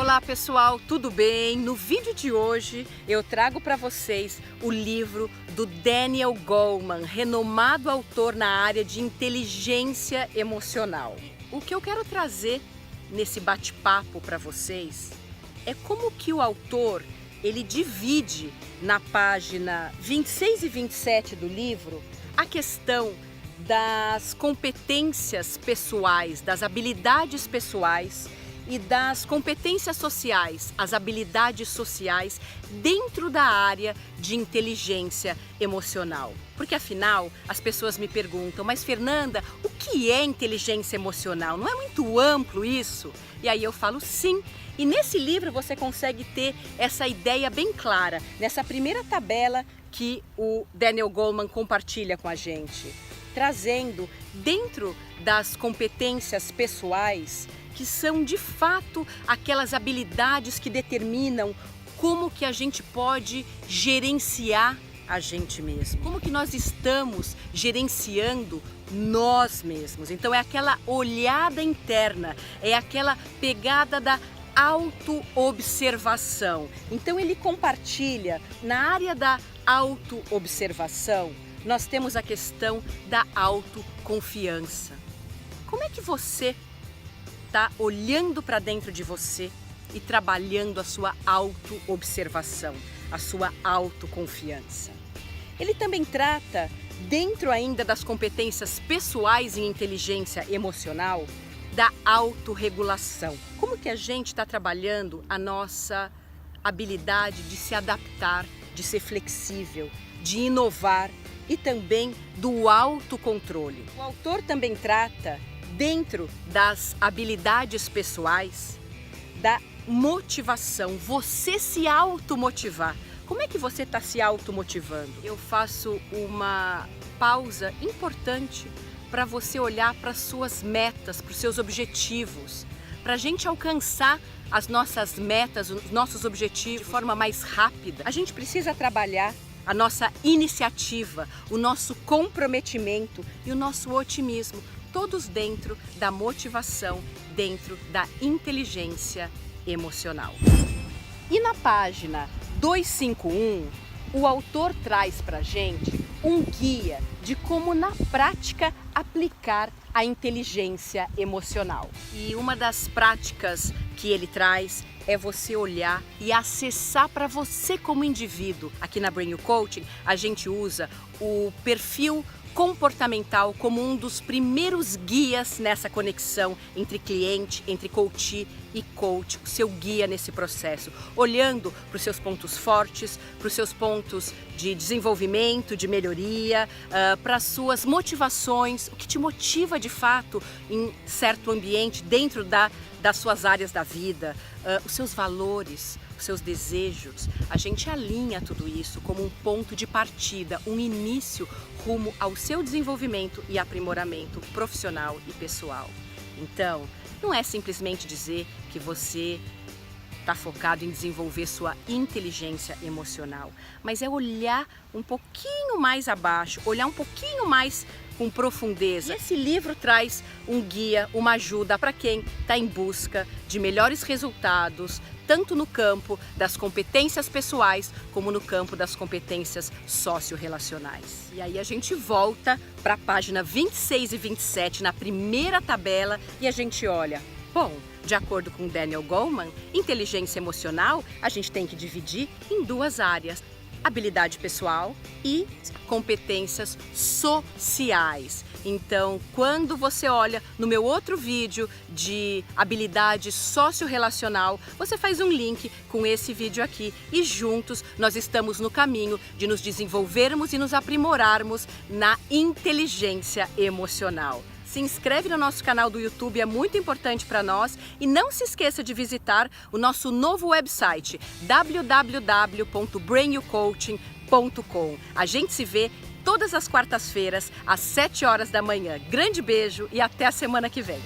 Olá pessoal, tudo bem? No vídeo de hoje eu trago para vocês o livro do Daniel Goleman, renomado autor na área de inteligência emocional. O que eu quero trazer nesse bate-papo para vocês é como que o autor ele divide na página 26 e 27 do livro a questão das competências pessoais, das habilidades pessoais e das competências sociais, as habilidades sociais dentro da área de inteligência emocional. Porque afinal, as pessoas me perguntam, mas Fernanda, o que é inteligência emocional? Não é muito amplo isso? E aí eu falo sim. E nesse livro você consegue ter essa ideia bem clara, nessa primeira tabela que o Daniel Goleman compartilha com a gente, trazendo dentro das competências pessoais que são de fato aquelas habilidades que determinam como que a gente pode gerenciar a gente mesmo, como que nós estamos gerenciando nós mesmos. Então é aquela olhada interna, é aquela pegada da autoobservação. Então ele compartilha na área da autoobservação, nós temos a questão da autoconfiança. Como é que você está olhando para dentro de você e trabalhando a sua autoobservação, a sua autoconfiança? Ele também trata, dentro ainda das competências pessoais em inteligência emocional, da autorregulação. Como que a gente está trabalhando a nossa habilidade de se adaptar, de ser flexível, de inovar e também do autocontrole. O autor também trata, dentro das habilidades pessoais, da motivação, você se automotivar. Como é que você está se automotivando? Eu faço uma pausa importante para você olhar para as suas metas, para os seus objetivos, para a gente alcançar as nossas metas, os nossos objetivos de forma mais rápida. A gente precisa trabalhar a nossa iniciativa, o nosso comprometimento e o nosso otimismo, todos dentro da motivação, dentro da inteligência emocional. E na página 251, o autor traz para a gente um guia de como na prática aplicar a inteligência emocional. E uma das práticas que ele traz é você olhar e acessar para você como indivíduo. Aqui na Brain You Coaching a gente usa o perfil comportamental como um dos primeiros guias nessa conexão entre cliente, entre coach e coach, o seu guia nesse processo, olhando para os seus pontos fortes, para os seus pontos de desenvolvimento, de melhoria, para as suas motivações, o que te motiva de fato em certo ambiente, dentro das suas áreas da vida, os seus valores, os seus desejos. A gente alinha tudo isso como um ponto de partida, um início rumo ao seu desenvolvimento e aprimoramento profissional e pessoal. Então, não é simplesmente dizer que você está focado em desenvolver sua inteligência emocional, mas é olhar um pouquinho mais abaixo, olhar um pouquinho mais com profundeza. E esse livro traz um guia, uma ajuda para quem está em busca de melhores resultados, tanto no campo das competências pessoais, como no campo das competências socio-relacionais. E aí a gente volta para a página 26 e 27, na primeira tabela, e a gente olha, bom, de acordo com Daniel Goleman, inteligência emocional a gente tem que dividir em duas áreas: habilidade pessoal e competências sociais. Então, quando você olha no meu outro vídeo de habilidade socio-relacional, você faz um link com esse vídeo aqui e juntos nós estamos no caminho de nos desenvolvermos e nos aprimorarmos na inteligência emocional. Se inscreve no nosso canal do YouTube, é muito importante para nós, e não se esqueça de visitar o nosso novo website www.brainyoucoaching.com. A gente se vê todas as quartas-feiras às 7 horas da manhã. Grande beijo e até a semana que vem.